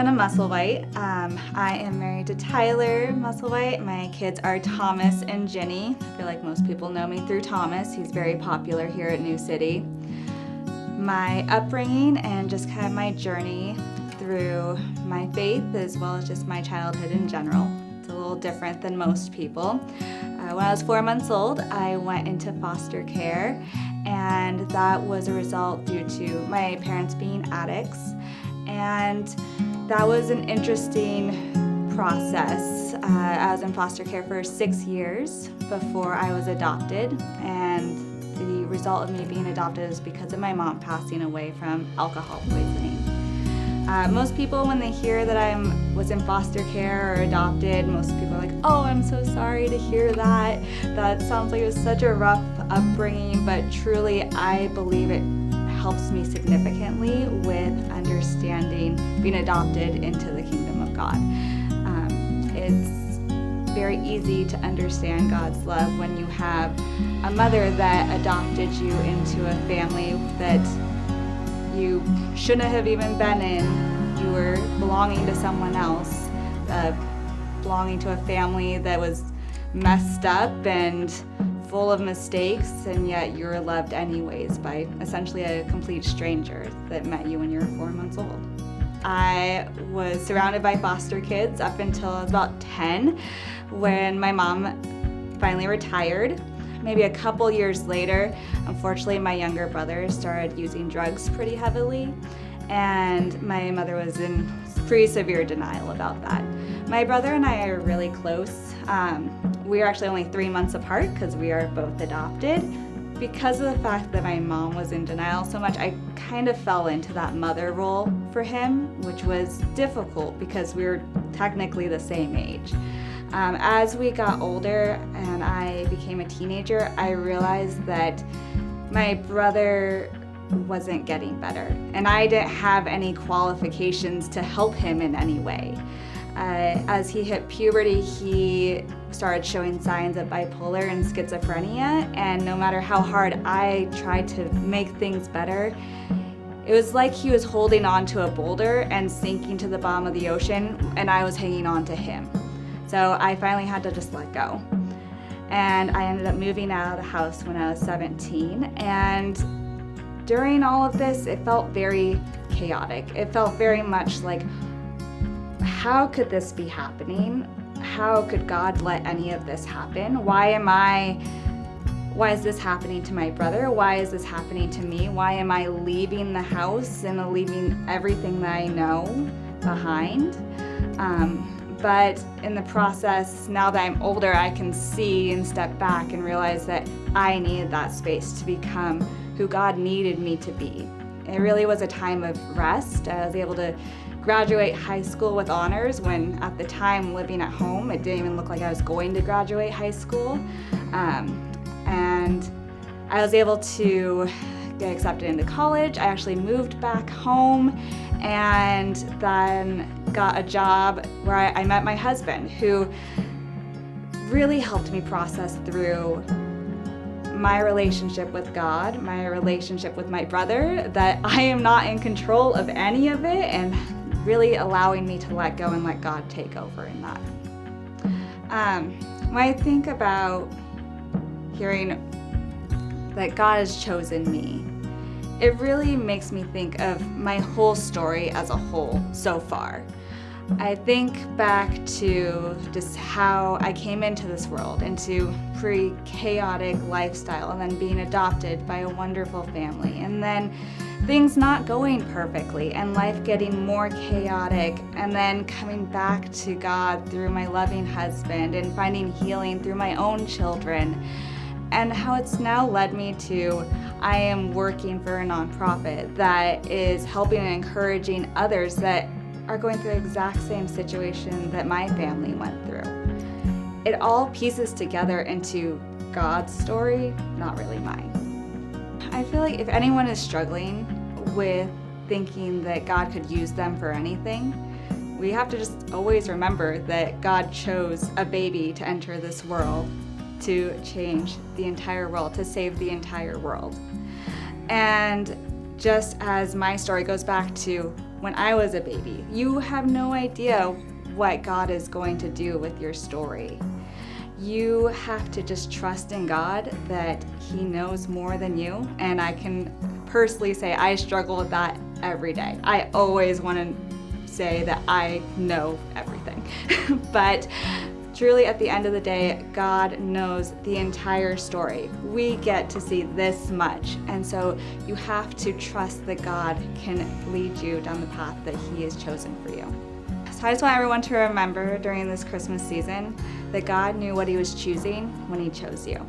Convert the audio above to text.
Genna Musslewhite. I am married to Tyler Musslewhite. My kids are Thomas and Jenny. I feel like most people know me through Thomas. He's very popular here at New City. My upbringing and just kind of my journey through my faith as well as just my childhood in general. It's a little different than most people. When I was 4 months old, I went into foster care, and that was a result due to my parents being addicts. And that was an interesting process. I was in foster care for 6 years before I was adopted, and the result of me being adopted is because of my mom passing away from alcohol poisoning. Most people, when they hear that I was in foster care or adopted, most people are like, oh, I'm so sorry to hear that. That sounds like it was such a rough upbringing, but truly I believe it helps me significantly with understanding being adopted into the kingdom of God. It's very easy to understand God's love when you have a mother that adopted you into a family that you shouldn't have even been in. You were belonging to someone else, belonging to a family that was messed up and full of mistakes, and yet you were loved anyways by essentially a complete stranger that met you when you were 4 months old. I was surrounded by foster kids up until I was about 10 when my mom finally retired. Maybe a couple years later, unfortunately, my younger brother started using drugs pretty heavily, and my mother was in pretty severe denial about that. My brother and I are really close. We are actually only 3 months apart because we are both adopted. Because of the fact that my mom was in denial so much, I kind of fell into that mother role for him, which was difficult because we were technically the same age. As we got older and I became a teenager, I realized that my brother wasn't getting better, and I didn't have any qualifications to help him in any way. As he hit puberty, he started showing signs of bipolar and schizophrenia, and no matter how hard I tried to make things better, it was like he was holding on to a boulder and sinking to the bottom of the ocean, and I was hanging on to him. So I finally had to just let go. And I ended up moving out of the house when I was 17, and during all of this, it felt very chaotic. It felt very much like, how could this be happening? How could God let any of this happen? Why is this happening to my brother? Why is this happening to me? Why am I leaving the house and leaving everything that I know behind? But in the process, now that I'm older, I can see and step back and realize that I needed that space to become who God needed me to be. It really was a time of rest. I was able to graduate high school with honors when at the time living at home, it didn't even look like I was going to graduate high school. And I was able to get accepted into college. I actually moved back home and then got a job where I met my husband, who really helped me process through my relationship with God, my relationship with my brother, that I am not in control of any of it, and really allowing me to let go and let God take over in that. When I think about hearing that God has chosen me, it really makes me think of my whole story as a whole so far. I think back to just how I came into this world, into pretty chaotic lifestyle, and then being adopted by a wonderful family, and then things not going perfectly and life getting more chaotic, and then coming back to God through my loving husband and finding healing through my own children, and how it's now led me to I am working for a nonprofit that is helping and encouraging others that are going through the exact same situation that my family went through. It all pieces together into God's story, not really mine. I feel like if anyone is struggling with thinking that God could use them for anything, we have to just always remember that God chose a baby to enter this world to change the entire world, to save the entire world. And just as my story goes back to when I was a baby. You have no idea what God is going to do with your story. You have to just trust in God that He knows more than you. And I can personally say I struggle with that every day. I always want to say that I know everything. But truly, at the end of the day, God knows the entire story. We get to see this much. And so you have to trust that God can lead you down the path that He has chosen for you. So I just want everyone to remember during this Christmas season that God knew what He was choosing when He chose you.